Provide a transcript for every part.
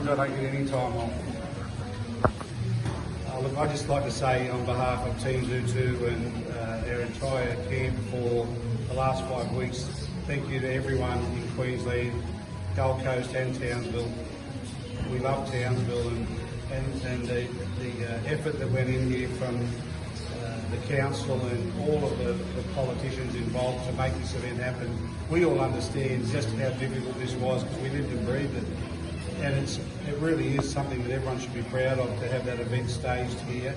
I don't get any time off. Look, I'd just like to say on behalf of Tim Tszyu and our entire camp for the last 5 weeks, thank you to everyone in Queensland, Gold Coast and Townsville. We love Townsville and the effort that went in here from the council and all of the politicians involved to make this event happen. We all understand just how difficult this was because we lived and breathed it. And it really is something that everyone should be proud of, to have that event staged here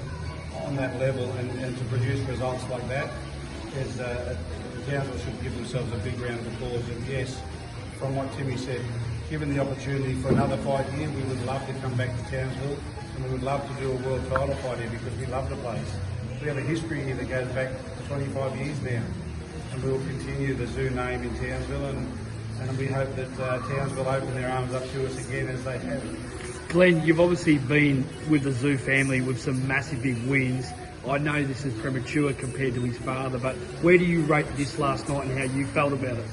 on that level and to produce results like that. The Townsville should give themselves a big round of applause. And yes, from what Timmy said, given the opportunity for another fight here, we would love to come back to Townsville and we would love to do a world title fight here because we love the place. We have a history here that goes back 25 years now, and we will continue the Tszyu name in Townsville, and we hope that Townsville open their arms up to us again as they have. Glenn, you've obviously been with the Tszyu family with some massive big wins. I know this is premature compared to his father, but where do you rate this last night and how you felt about it?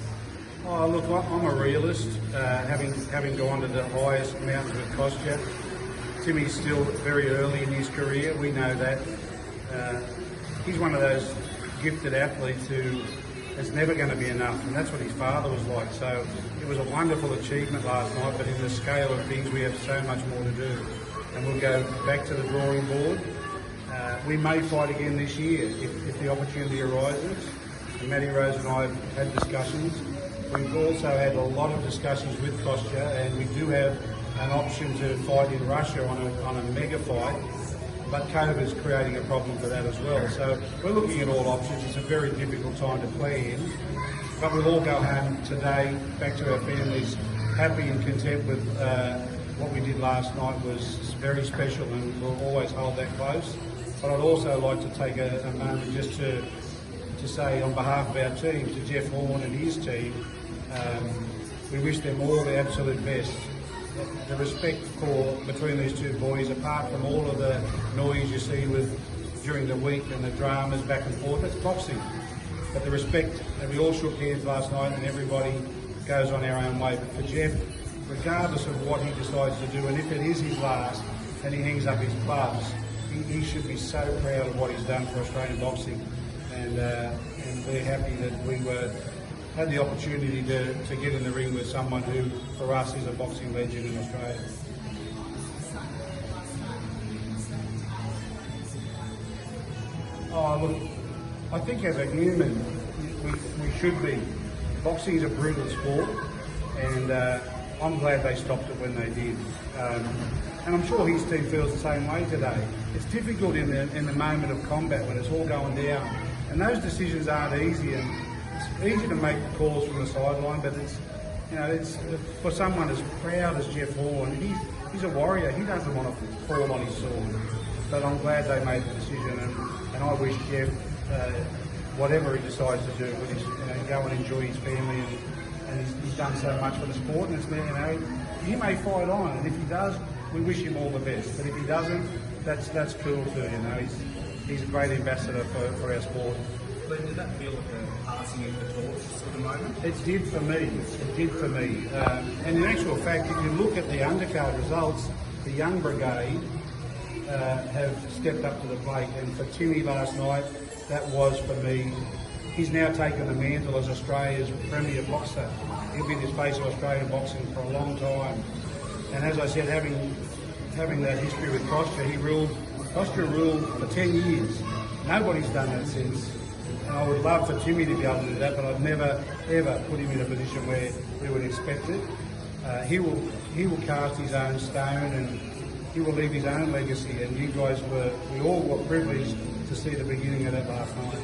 Oh, look, I'm a realist, having gone to the highest mountains with Kostya. Timmy's still very early in his career, we know that. He's one of those gifted athletes who is never going to be enough, and that's what his father was like. So it was a wonderful achievement last night, but in the scale of things we have so much more to do, and we'll go back to the drawing board. We may fight again this year if the opportunity arises. And Matty Rose and I have had discussions. We've also had a lot of discussions with Kostya, and we do have an option to fight in Russia on a mega fight. But COVID is creating a problem for that as well. So we're looking at all options. It's a very difficult time to plan, but we'll all go home today, back to our families, happy and content with what we did last night. Was very special, and we'll always hold that close. But I'd also like to take a moment just to say on behalf of our team, to Jeff Horn and his team, we wish them all the absolute best. The respect between these two boys, apart from all of the noise you see during the week and the dramas back and forth, it's boxing. But the respect, and we all shook hands last night, and everybody goes on our own way. But for Jeff, regardless of what he decides to do, and if it is his last and he hangs up his gloves, he should be so proud of what he's done for Australian boxing. And we're happy that we had the opportunity to get in the ring with someone who, for us, is a boxing legend in Australia. Oh, look, I think as a human, we should be. Boxing is a brutal sport, and I'm glad they stopped it when they did. And I'm sure his team feels the same way today. It's difficult in the moment of combat when it's all going down, and those decisions aren't easy. And it's easy to make calls from the sideline, but it's for someone as proud as Jeff Horn. He's a warrior. He doesn't want to fall on his sword. But I'm glad they made the decision, and I wish Jeff, whatever he decides to do, go and enjoy his family, and he's done so much for the sport. And it's he may fight on, and if he does, we wish him all the best. But if he doesn't, that's cool too. He's a great ambassador for our sport. But did that feel like a passing of the torch for the moment? It did for me. It did for me. And in actual fact, if you look at the undercard results, the young brigade have stepped up to the plate. And for Timmy last night, that was for me. He's now taken the mantle as Australia's premier boxer. He'll be the face of Australian boxing for a long time. And as I said, having that history with Kostya ruled for 10 years. Nobody's done that since. And I would love for Timmy to be able to do that, but I'd never, ever put him in a position where we would expect it. He will cast his own stone, and he will leave his own legacy. And you guys we all were privileged to see the beginning of that last night.